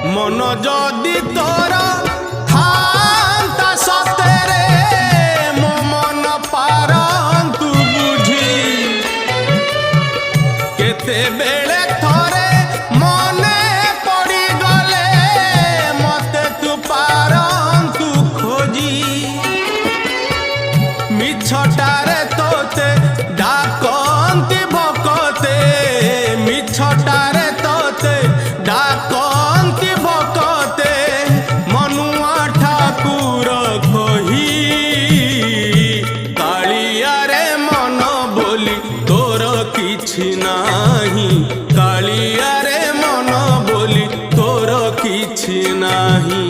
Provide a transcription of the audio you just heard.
मन जदि तोर थांता सतेरे मो मन पारंतु बुझी केते बेले थरे मने पड़ी गले मते तू पारंतु खोजी मिछटारे तोते डाकंती भकते मिछटारे तोते डाकंती भकते मनुआ ठाकुर कही कालिया रे मन बोली तोर किछि नाही कालिया रे मन बोली तोर किछि नाही।